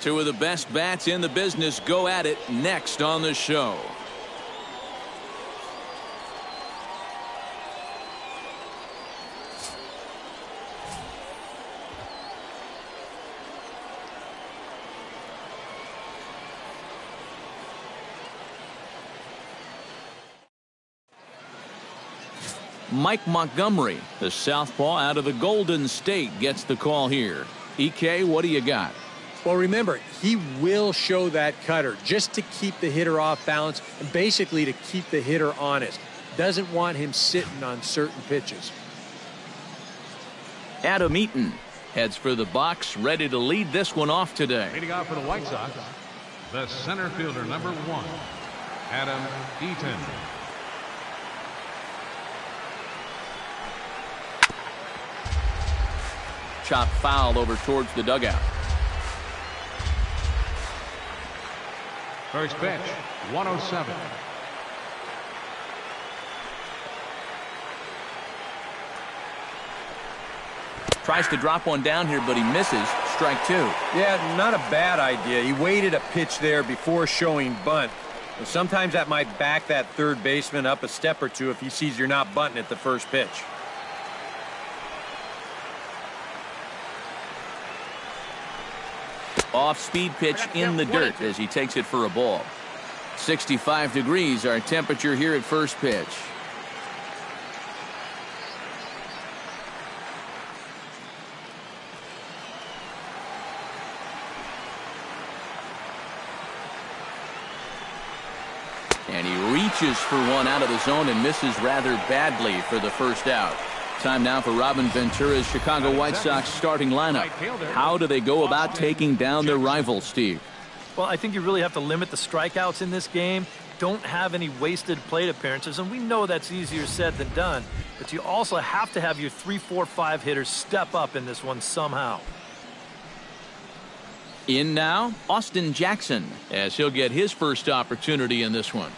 Two of the best bats in the business go at it next on the show. Mike Montgomery, the southpaw out of the Golden State, gets the call here. EK, what do you got? Well, remember, he will show that cutter just to keep the hitter off balance and basically to keep the hitter honest. Doesn't want him sitting on certain pitches. Adam Eaton heads for the box, ready to lead this one off today. Leading off for the White Sox, the center fielder, number 1, Adam Eaton. Chop foul over towards the dugout. First pitch, 107. Tries to drop one down here, but he misses. Strike 2. Yeah, not a bad idea. He waited a pitch there before showing bunt. And sometimes that might back that third baseman up a step or two if he sees you're not bunting at the first pitch. Off-speed pitch in the dirt as he takes it for a ball. 65 degrees our temperature here at first pitch. And he reaches for one out of the zone and misses rather badly for the first out. Time now for Robin Ventura's Chicago White Sox starting lineup. How do they go about taking down their rivals, Steve? Well, I think you really have to limit the strikeouts in this game. Don't have any wasted plate appearances, and we know that's easier said than done. But you also have to have your 3, 4, 5 hitters step up in this one somehow. In now, Austin Jackson, as he'll get his first opportunity in this one.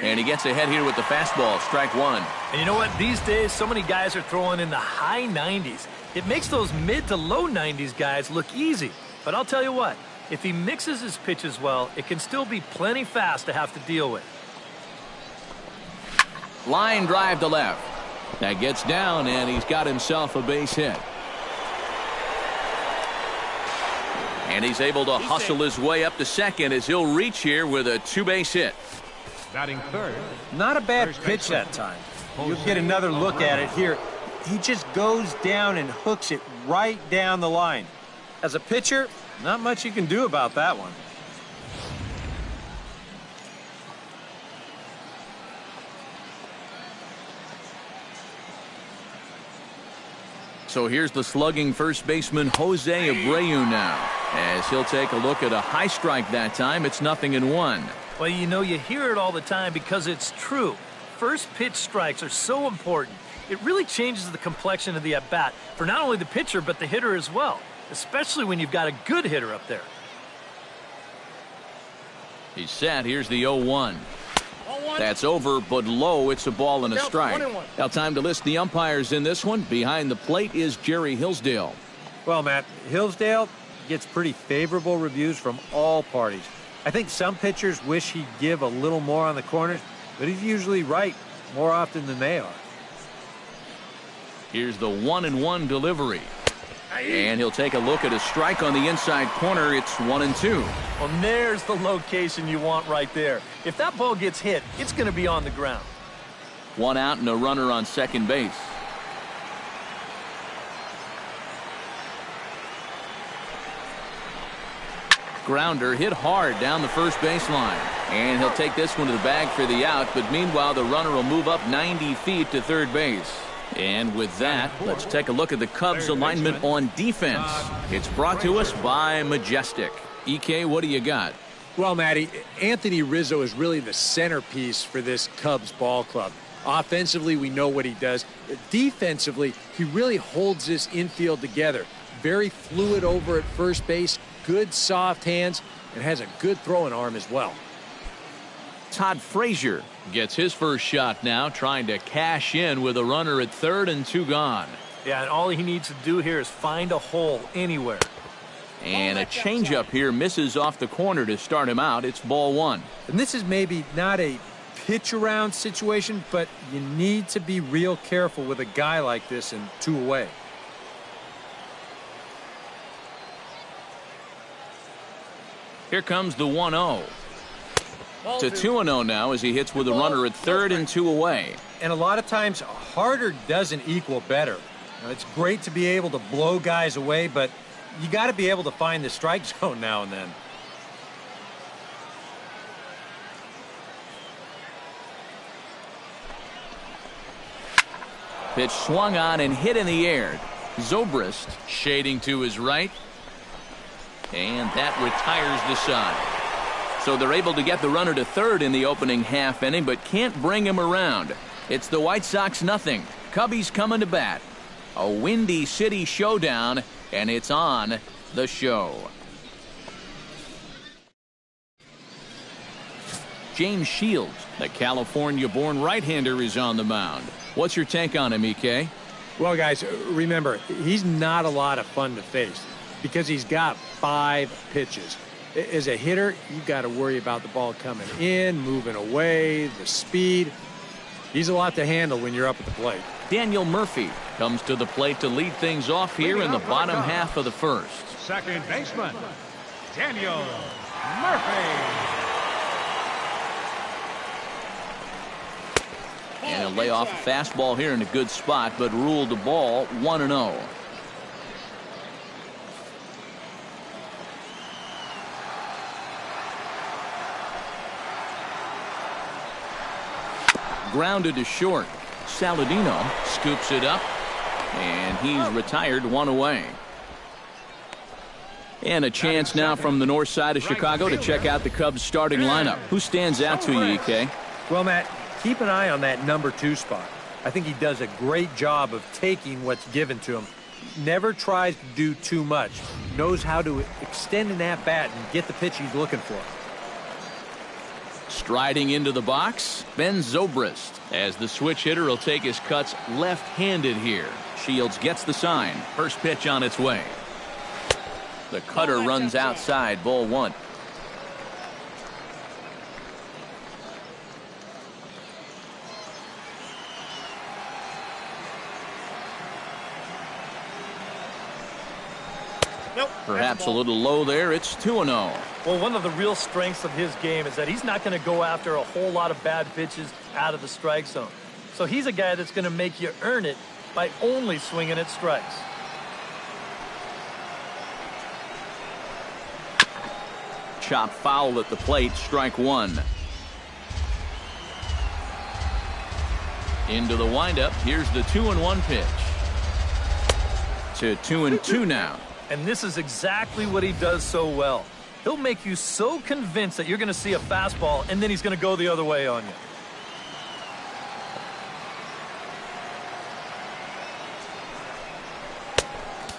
And he gets ahead here with the fastball, strike 1. And you know what? These days, so many guys are throwing in the high 90s. It makes those mid to low 90s guys look easy. But I'll tell you what, if he mixes his pitches well, it can still be plenty fast to have to deal with. Line drive to left. That gets down, and he's got himself a base hit. And he's able to hustle his way up to second as he'll reach here with a 2-base hit. Batting third. Not a bad pitch that time. You'll get another look at it here. He just goes down and hooks it right down the line. As a pitcher, not much you can do about that one. So here's the slugging first baseman Jose Abreu now, as he'll take a look at a high strike that time. It's 0-1. Well, you know, you hear it all the time because it's true. First pitch strikes are so important. It really changes the complexion of the at-bat for not only the pitcher but the hitter as well, especially when you've got a good hitter up there. He's set. Here's the 0-1. That's over, but low. It's a ball and a strike. Now time to list the umpires in this one. Behind the plate is Jerry Hillsdale. Well, Matt, Hillsdale gets pretty favorable reviews from all parties. I think some pitchers wish he'd give a little more on the corners, but he's usually right more often than they are. Here's the 1-1 delivery. And he'll take a look at a strike on the inside corner. It's 1-2. Well, there's the location you want right there. If that ball gets hit, it's going to be on the ground. 1 out and a runner on second base. Grounder hit hard down the first baseline. And he'll take this one to the bag for the out, but meanwhile the runner will move up 90 feet to third base. And with that, let's take a look at the Cubs alignment on defense. It's brought to us by Majestic. EK, what do you got? Well, Matty, Anthony Rizzo is really the centerpiece for this Cubs ball club. Offensively, we know what he does. Defensively, he really holds this infield together. Very fluid over at first base, good soft hands, and has a good throwing arm as well. Todd Frazier gets his first shot now, trying to cash in with a runner at third and 2 gone. Yeah, and all he needs to do here is find a hole anywhere. And a changeup here misses off the corner to start him out. It's ball one. And this is maybe not a pitch around situation, but you need to be real careful with a guy like this and 2 away. Here comes the 1-0. To 2-0 now as he hits with a runner at third and 2 away. And a lot of times, harder doesn't equal better. Now, it's great to be able to blow guys away, but you got to be able to find the strike zone now and then. Pitch swung on and hit in the air. Zobrist shading to his right. And that retires the side. So they're able to get the runner to third in the opening half inning, but can't bring him around. It's the White Sox nothing. Cubbies coming to bat. A Windy City showdown, and it's on the show. James Shields, the California-born right-hander, is on the mound. What's your take on him, EK? Well, guys, remember, he's not a lot of fun to face because he's got 5 pitches. As a hitter, you've got to worry about the ball coming in, moving away, the speed. He's a lot to handle when you're up at the plate. Daniel Murphy comes to the plate to lead things off here in the bottom half of the first. Second baseman, Daniel Murphy. And he'll lay off a fastball here in a good spot, but ruled the ball 1-0. Grounded to short. Saladino scoops it up, and he's retired 1 away. And a chance now from the north side of Chicago to check out the Cubs starting lineup. Who stands out to you, EK? Well, Matt, keep an eye on that number 2 spot. I think he does a great job of taking what's given to him. Never tries to do too much. Knows how to extend an at-bat and get the pitch he's looking for. Striding into the box, Ben Zobrist, as the switch hitter will take his cuts left-handed here. Shields gets the sign. First pitch on its way. The cutter runs outside, ball 1. Perhaps a little low there. It's 2-0. Well, one of the real strengths of his game is that he's not going to go after a whole lot of bad pitches out of the strike zone. So he's a guy that's going to make you earn it by only swinging at strikes. Chop foul at the plate, strike 1. Into the windup. Here's the 2-1 pitch. To 2-2 now. And this is exactly what he does so well. He'll make you so convinced that you're going to see a fastball, and then he's going to go the other way on you.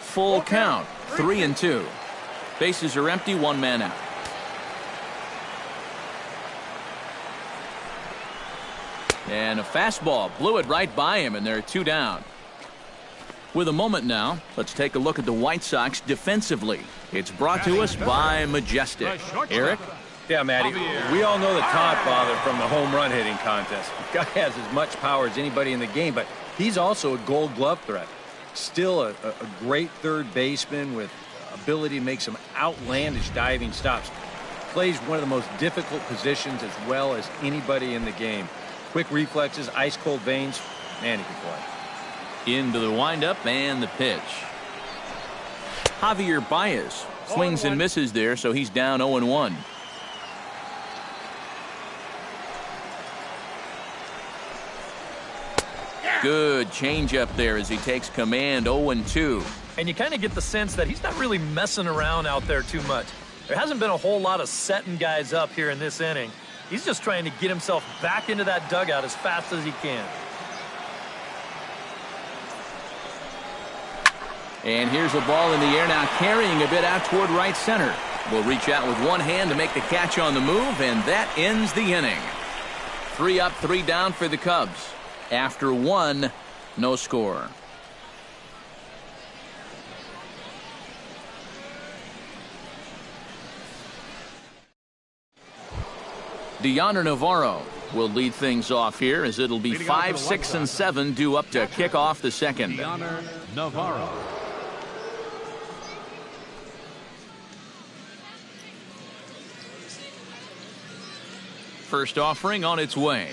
Full count, 3-2. Bases are empty, 1 man out. And a fastball blew it right by him, and there are 2 down. With a moment now, let's take a look at the White Sox defensively. It's brought to us by Majestic. Eric? Yeah, Matty, we all know the Todd father from the home run hitting contest. The guy has as much power as anybody in the game, but he's also a gold glove threat. Still a great third baseman with ability to make some outlandish diving stops. Plays one of the most difficult positions as well as anybody in the game. Quick reflexes, ice-cold veins, man, he can play. Into the windup and the pitch. Javier Baez swings and misses there, so he's down 0-1. Good changeup there as he takes command, 0-2. And you kind of get the sense that he's not really messing around out there too much. There hasn't been a whole lot of setting guys up here in this inning. He's just trying to get himself back into that dugout as fast as he can. And here's a ball in the air now, carrying a bit out toward right center. Will reach out with one hand to make the catch on the move, and that ends the inning. 3 up, 3 down for the Cubs. After 1, no score. Deontay Navarro will lead things off here as it'll be 5, 6, and 7 due up to kick off the second. Deontay Navarro. First offering on its way.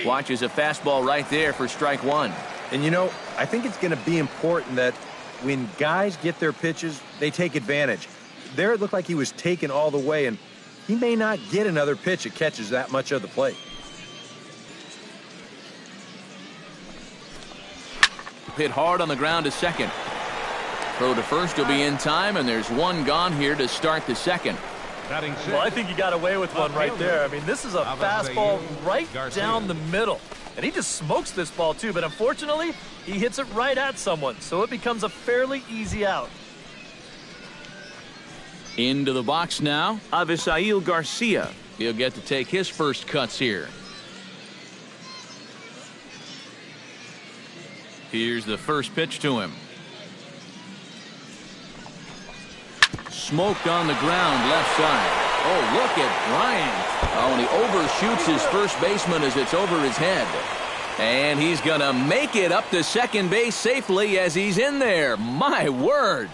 Watches a fastball right there for strike one. And you know, I think it's going to be important that when guys get their pitches, they take advantage. There it looked like he was taken all the way, and he may not get another pitch that catches that much of the plate. Hit hard on the ground to second. Throw to first will be in time, and there's one gone here to start the second. Well, I think he got away with one right there. I mean, this is a fastball right down the middle. And he just smokes this ball, too. But unfortunately, he hits it right at someone. So it becomes a fairly easy out. Into the box now, Avisail Garcia. He'll get to take his first cuts here. Here's the first pitch to him. Smoked on the ground left side. Oh, look at Bryant. Oh, and he overshoots his first baseman as it's over his head. And he's going to make it up to second base safely as he's in there. My word.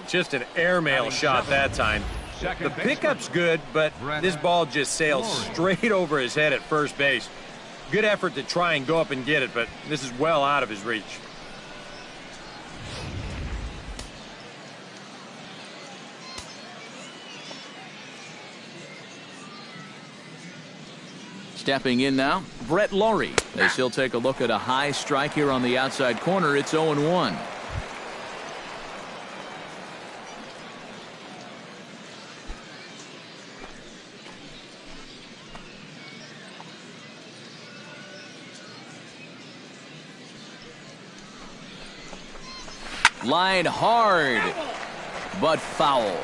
Just an airmail shot that time. The pickup's good, but this ball just sails straight over his head at first base. Good effort to try and go up and get it, but this is well out of his reach. Stepping in now, Brett Laurie. As he'll take a look at a high strike here on the outside corner. It's 0-1. Line hard, but foul.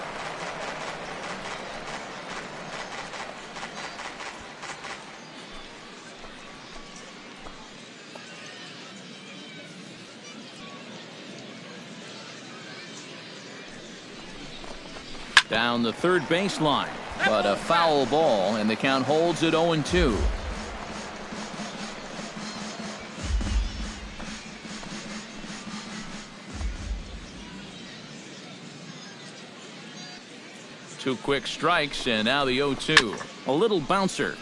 Down the third baseline, but a foul ball, and the count holds at 0-2. Two quick strikes, and now the 0-2. A little bouncer.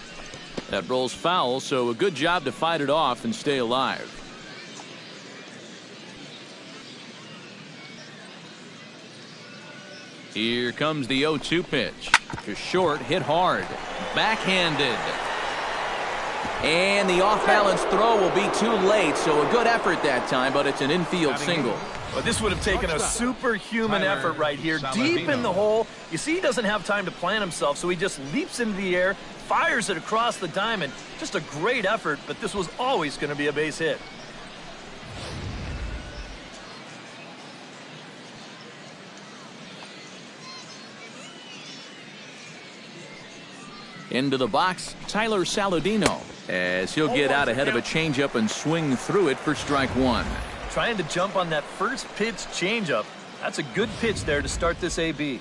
That rolls foul, so a good job to fight it off and stay alive. Here comes the 0-2 pitch. To short, hit hard. Backhanded. And the off-balance throw will be too late, so a good effort that time, but it's an infield single. Well, this would have taken a superhuman effort right here, deep in the hole. You see, he doesn't have time to plant himself, so he just leaps into the air, fires it across the diamond. Just a great effort, but this was always going to be a base hit. Into the box, Tyler Saladino, as he'll get out ahead of a changeup and swing through it for strike one. Trying to jump on that first pitch changeup. That's a good pitch there to start this AB.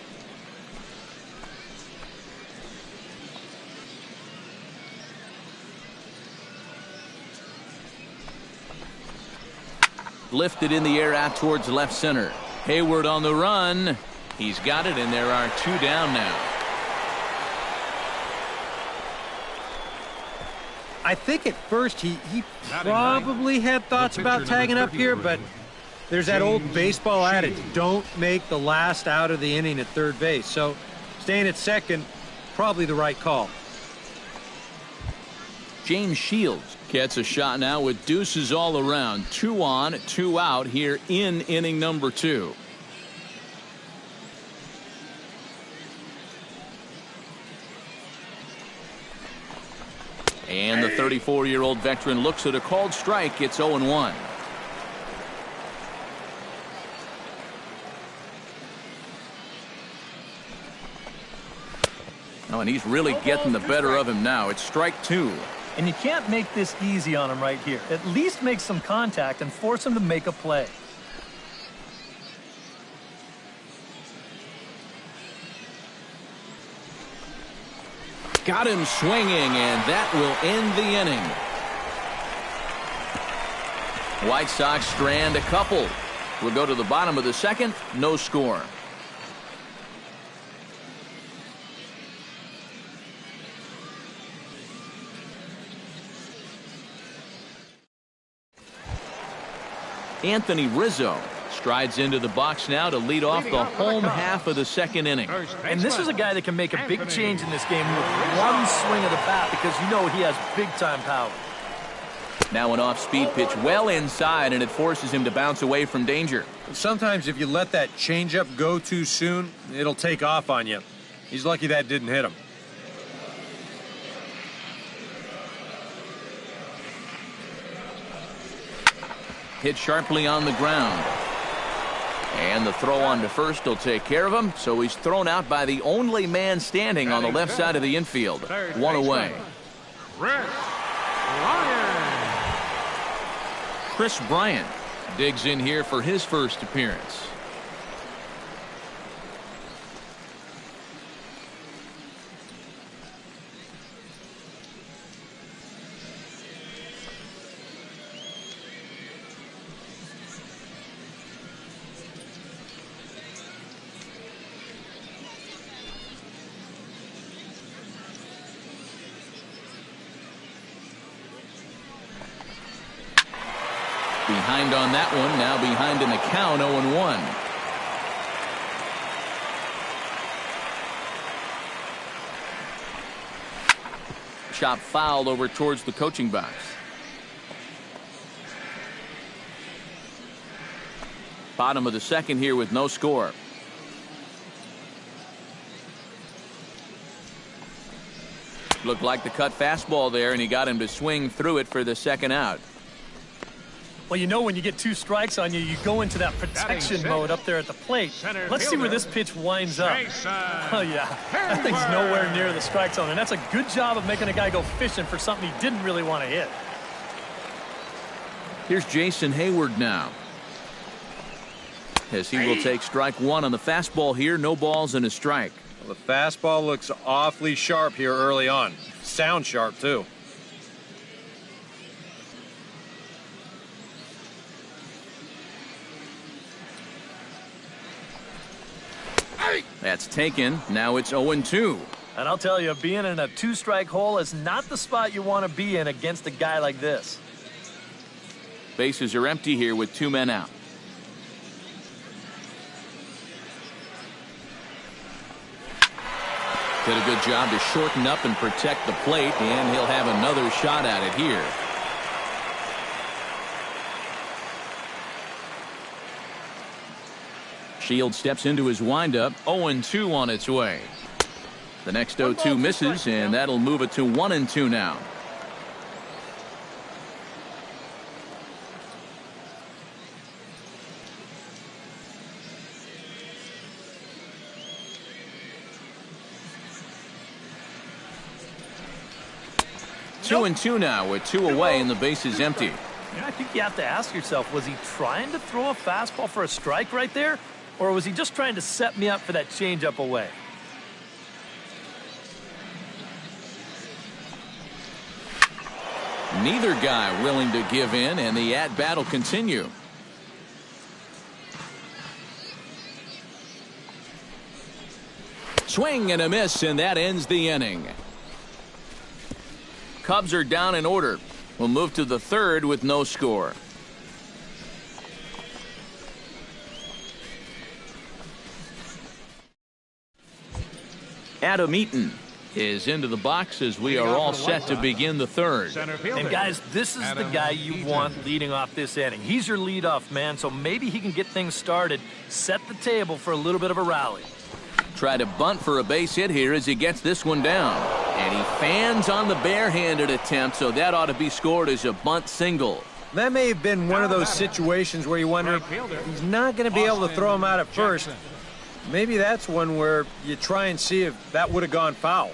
Lifted in the air out towards left center. Hayward on the run. He's got it, and there are two down now. I think at first he probably had thoughts about tagging up here, but there's that old baseball adage, don't make the last out of the inning at third base. So staying at second, probably the right call. James Shields gets a shot now with deuces all around. 2 on, 2 out here in inning number 2. And the 34-year-old veteran looks at a called strike. It's 0-1. Oh, and he's really getting the better of him now. It's strike 2. And you can't make this easy on him right here. At least make some contact and force him to make a play. Got him swinging, and that will end the inning. White Sox strand a couple. We'll go to the bottom of the second. No score. Anthony Rizzo strides into the box now to lead off the home half of the second inning. And this is a guy that can make a big change in this game with one swing of the bat, because you know he has big-time power. Now an off-speed pitch well inside, and it forces him to bounce away from danger. Sometimes if you let that changeup go too soon, it'll take off on you. He's lucky that didn't hit him. Hit sharply on the ground. And the throw on to first will take care of him, so he's thrown out by the only man standing on the left side of the infield. One away. Chris Bryant digs in here for his first appearance. Behind on that one, now behind in the count, 0-1. Chop fouled over towards the coaching box. Bottom of the second here with no score. Looked like the cut fastball there, and he got him to swing through it for the second out. Well, you know, when you get 2 strikes on you, you go into that protection mode up there at the plate. Let's see where this pitch winds up. Oh, yeah. That thing's nowhere near the strike zone, and that's a good job of making a guy go fishing for something he didn't really want to hit. Here's Jason Hayward now, as he will take strike one on the fastball here. No balls and a strike. Well, the fastball looks awfully sharp here early on. Sound sharp, too. That's taken. Now it's 0-2. And I'll tell you, being in a 2-strike hole is not the spot you want to be in against a guy like this. Bases are empty here with 2 men out. Did a good job to shorten up and protect the plate, and he'll have another shot at it here. Shields steps into his windup. 0-2 on its way. The next 0-2 misses, and that'll move it to 1-2 now. Nope. 2-2 now with 2 away and the base is empty. Yeah, I think you have to ask yourself, was he trying to throw a fastball for a strike right there? Or was he just trying to set me up for that changeup away? Neither guy willing to give in, and the at-bat will continue. Swing and a miss, and that ends the inning. Cubs are down in order. We'll move to the third with no score. Adam Eaton is into the box as we are all set to begin the third. And guys, this is the guy you want leading off this inning. He's your leadoff man, so maybe he can get things started, set the table for a little bit of a rally. Try to bunt for a base hit here as he gets this one down. And he fans on the barehanded attempt, so that ought to be scored as a bunt single. That may have been one of those situations where you wonder if he's not going to be able to throw him out at first. Maybe that's one where you try and see if that would have gone foul.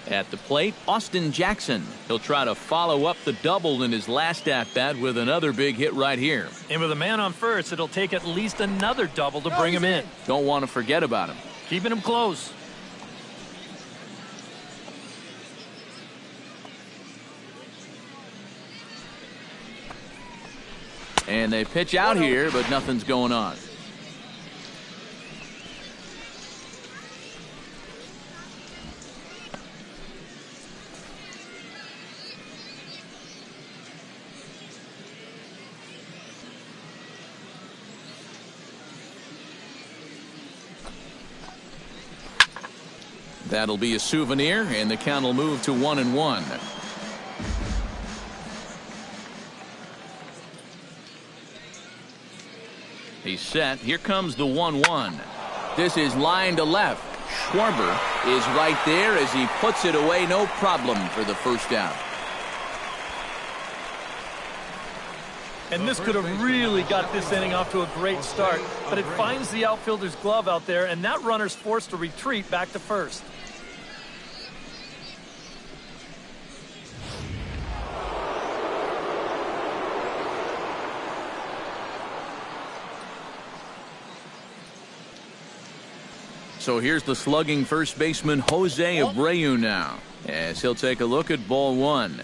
At the plate, Austin Jackson. He'll try to follow up the double in his last at-bat with another big hit right here. And with a man on first, it'll take at least another double to bring him in. Don't want to forget about him. Keeping him close. And they pitch out here, but nothing's going on. That'll be a souvenir, and the count will move to 1-1. He's set. Here comes the 1-1. This is line to left. Schwarber is right there as he puts it away. No problem for the first out. And this could have really got this inning off to a great start, but it finds the outfielder's glove out there, and that runner's forced to retreat back to first. So here's the slugging first baseman Jose Abreu now, as he'll take a look at ball one.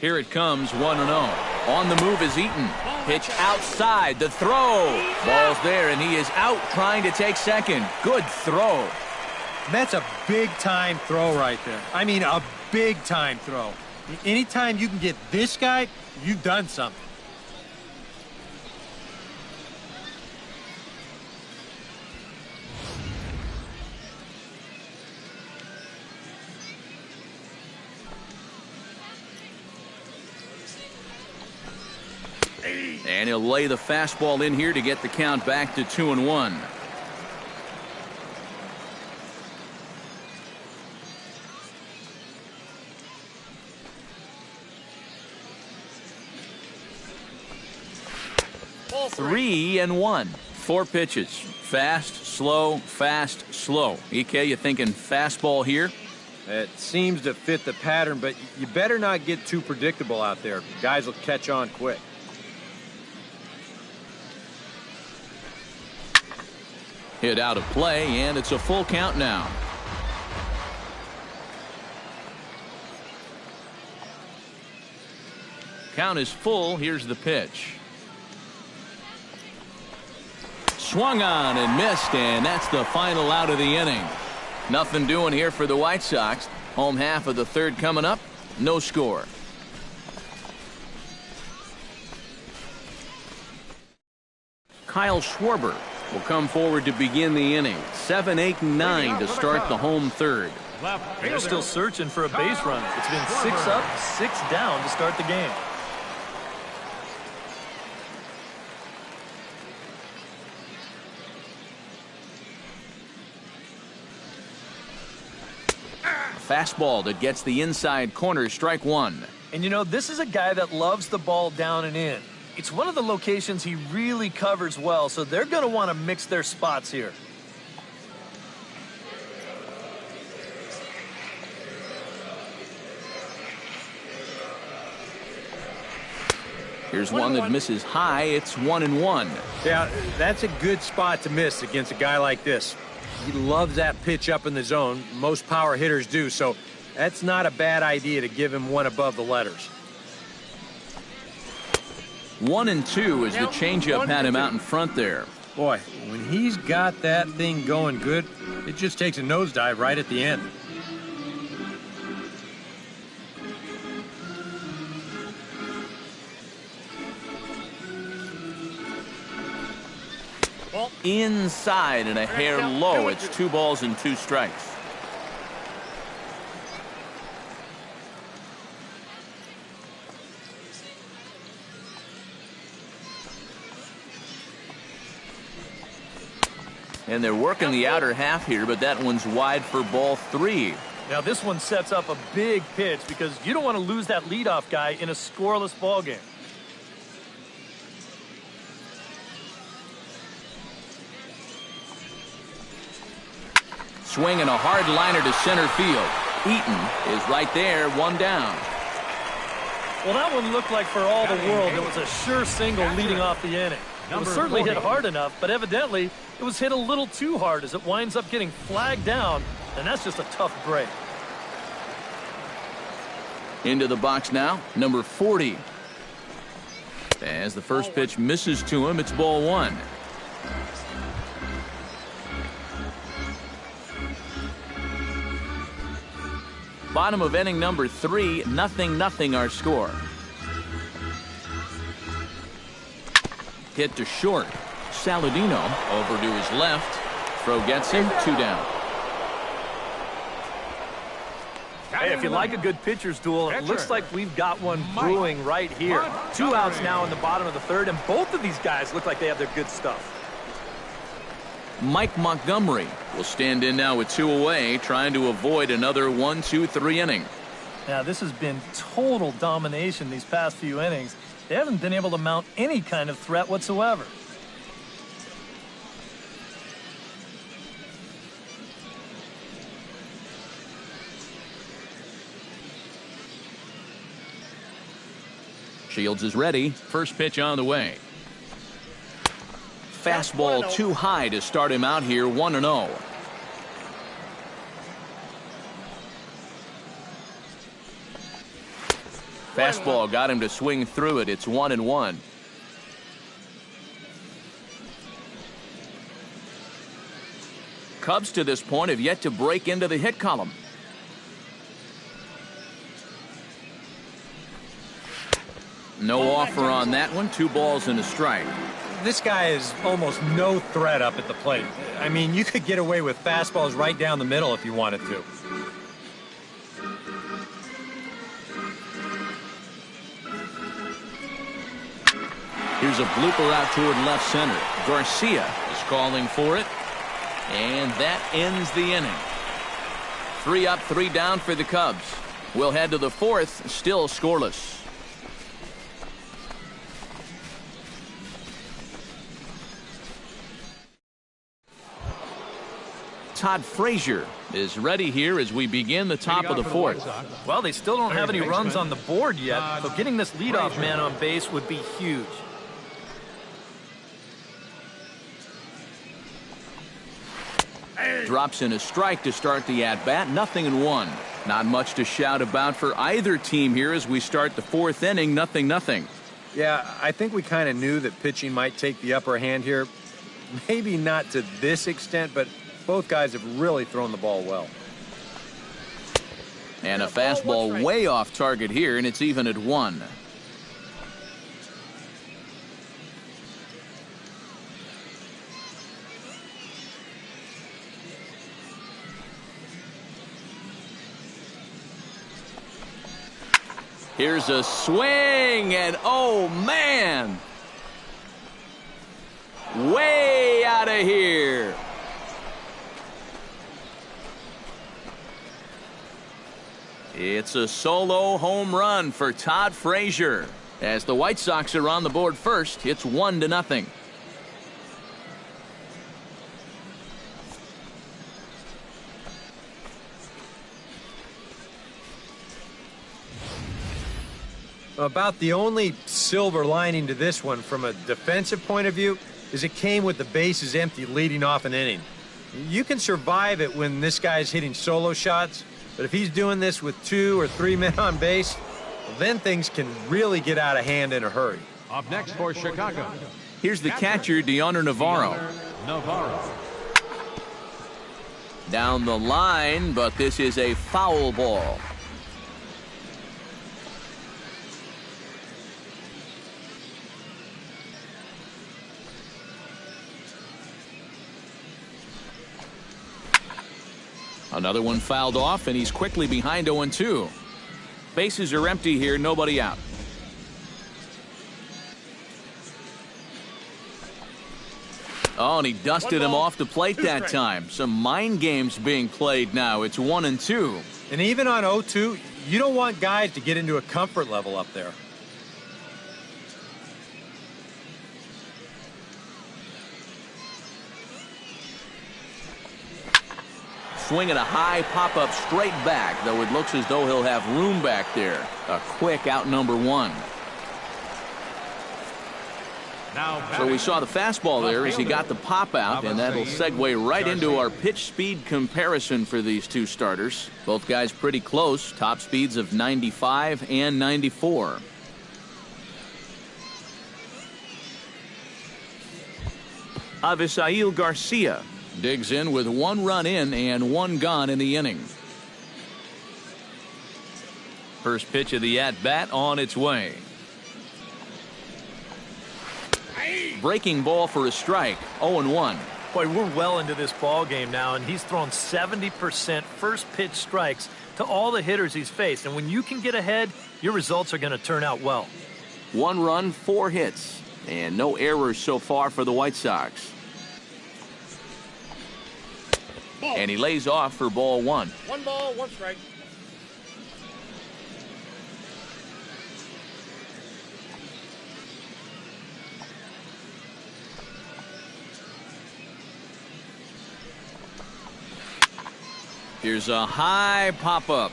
Here it comes, 1-0. On the move is Eaton. Pitch outside, the throw. Ball's there, and he is out trying to take second. Good throw. That's a big-time throw right there. I mean, a big-time throw. Anytime you can get this guy, you've done something. And he'll lay the fastball in here to get the count back to 2-1. Ball 3-1. 4 pitches. Fast, slow, fast, slow. EK, you thinking fastball here? It seems to fit the pattern, but you better not get too predictable out there. Guys will catch on quick. Hit out of play, and it's a full count now. Count is full. Here's the pitch. Swung on and missed, and that's the final out of the inning. Nothing doing here for the White Sox. Home half of the third coming up. No score. Kyle Schwarber will come forward to begin the inning. 7, 8, 9 to start the home third. They're still searching for a base runner. It's been 6 up, 6 down to start the game. Fastball that gets the inside corner, strike one. And you know, this is a guy that loves the ball down and in. It's one of the locations he really covers well, so they're going to want to mix their spots here. Here's one that misses high. It's 1-1. Yeah, that's a good spot to miss against a guy like this. He loves that pitch up in the zone. Most power hitters do, so that's not a bad idea to give him one above the letters. 1-2 as the changeup had him out in front there. Boy, when he's got that thing going good, it just takes a nosedive right at the end. Inside and a hair low. It's 2 balls and 2 strikes. And they're working the outer half here, but that one's wide for ball 3. Now this one sets up a big pitch because you don't want to lose that leadoff guy in a scoreless ball game. Swinging a hard liner to center field. Eaton is right there, 1 down. Well, that one looked like for all the world it was a sure single leading off the inning. It was certainly hit hard enough, but evidently it was hit a little too hard as it winds up getting flagged down, and that's just a tough break. Into the box now, number 40. As the first pitch misses to him, it's ball 1. Bottom of inning number 3, 0-0 our score. Hit to short. Saladino over to his left. Throw gets him, 2 down. Hey, if you like a good pitcher's duel, it looks like we've got one brewing right here. 2 outs now in the bottom of the 3rd, and both of these guys look like they have their good stuff. Mike Montgomery will stand in now with 2 away, trying to avoid another 1-2-3 inning. Now, this has been total domination these past few innings. They haven't been able to mount any kind of threat whatsoever. Shields is ready. First pitch on the way. Fastball too high to start him out here, 1-0. Fastball got him to swing through it. It's 1-1. Cubs to this point have yet to break into the hit column. No offer on that one. 2 balls and a strike. This guy is almost no threat up at the plate. I mean, you could get away with fastballs right down the middle if you wanted to. Here's a blooper out toward left center. Garcia is calling for it. And that ends the inning. 3 up, 3 down for the Cubs. We'll head to the 4th, still scoreless. Todd Frazier is ready here as we begin the top of the 4th. Well, they still don't have any runs on the board yet, so getting this leadoff man on base would be huge. Drops in a strike to start the at-bat. 0-1. Not much to shout about for either team here as we start the 4th inning. 0-0. Yeah, I think we kind of knew that pitching might take the upper hand here. Maybe not to this extent, but both guys have really thrown the ball well. And a fastball way off target here, and it's even at 1. Here's a swing, and oh man! Way out of here. It's a solo home run for Todd Frazier. As the White Sox are on the board first, it's 1-0. About the only silver lining to this one from a defensive point of view is it came with the bases empty leading off an inning. You can survive it when this guy's hitting solo shots, but if he's doing this with 2 or 3 men on base, well, then things can really get out of hand in a hurry. Up next for Chicago. Here's the catcher, Deoner Navarro. Down the line, but this is a foul ball. Another one fouled off, and he's quickly behind 0-2. Bases are empty here, nobody out. Oh, and he dusted him off the plate that time. Some mind games being played now. It's 1-2. And even on 0-2, you don't want guys to get into a comfort level up there. Swinging a high pop-up straight back, though it looks as though he'll have room back there. A quick out number 1. So we saw the fastball there as he got the pop out, and that'll segue right into our pitch speed comparison for these two starters. Both guys pretty close, top speeds of 95 and 94. Avisail Garcia digs in with 1 run in and 1 gone in the inning. First pitch of the at-bat on its way. Breaking ball for a strike, 0-1. Boy, we're well into this ball game now, and he's thrown 70% first pitch strikes to all the hitters he's faced. And when you can get ahead, your results are going to turn out well. 1 run, 4 hits, and no errors so far for the White Sox. And he lays off for ball 1. 1 ball, 1 strike. Here's a high pop-up.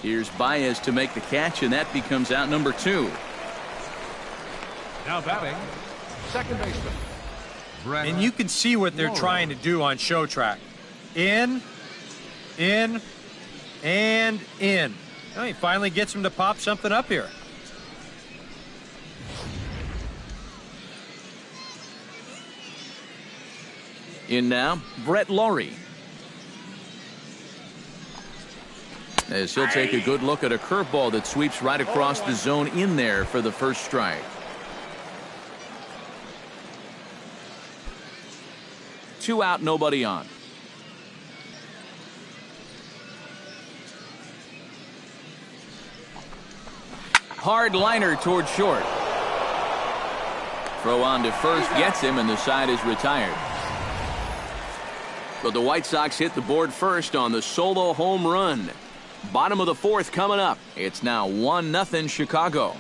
Here's Baez to make the catch, and that becomes out number 2. Now batting, second baseman. And you can see what they're trying to do on CTracks. In, and in. Well, he finally gets him to pop something up here. In now, Brett Laurie. As he'll take a good look at a curveball that sweeps right across the zone in there for the first strike. 2 out, nobody on. Hard liner toward short. Throw on to first gets him, and the side is retired. But the White Sox hit the board first on the solo home run. Bottom of the 4th coming up. It's now 1-0 Chicago.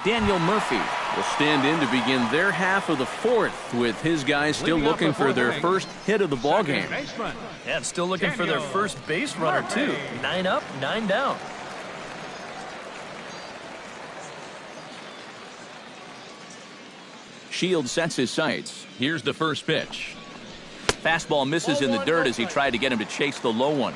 Daniel Murphy will stand in to begin their half of the 4th, with his guys still looking for their first hit of the ballgame. Yeah, and still looking for their first base runner, too. 9 up, 9 down. Shield sets his sights. Here's the first pitch. Fastball misses in the dirt as he tried to get him to chase the low one.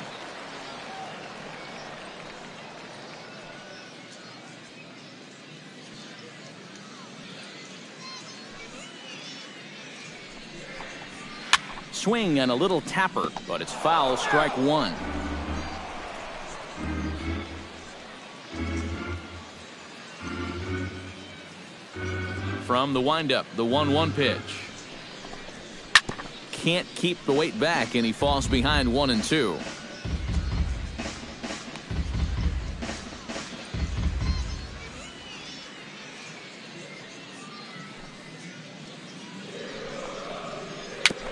Swing and a little tapper, but it's foul, strike 1. From the windup, the 1-1 pitch. Can't keep the weight back, and he falls behind 1-2.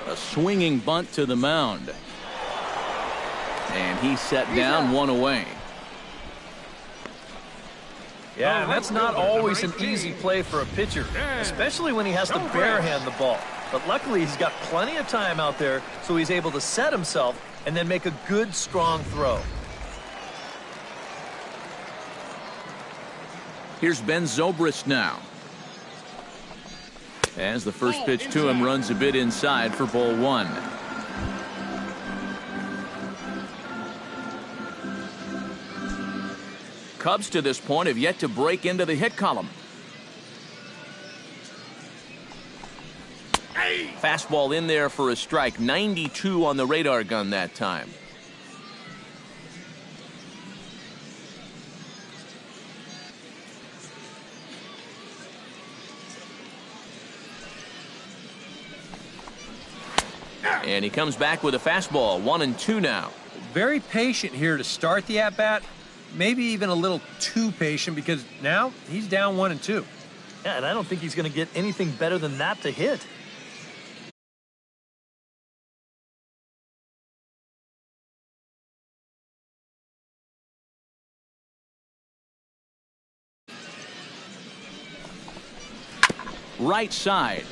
A swinging bunt to the mound. And he's set down, 1 away. Yeah, and that's not always an easy play for a pitcher, especially when he has to barehand the ball. But luckily, he's got plenty of time out there, so he's able to set himself and then make a good, strong throw. Here's Ben Zobrist now. As the first pitch to him runs a bit inside for ball 1. Cubs to this point have yet to break into the hit column. Fastball in there for a strike. 92 on the radar gun that time. And he comes back with a fastball. 1-2 now. Very patient here to start the at-bat. Maybe even a little too patient, because now he's down 1-2. Yeah, and I don't think he's going to get anything better than that to hit. Right side.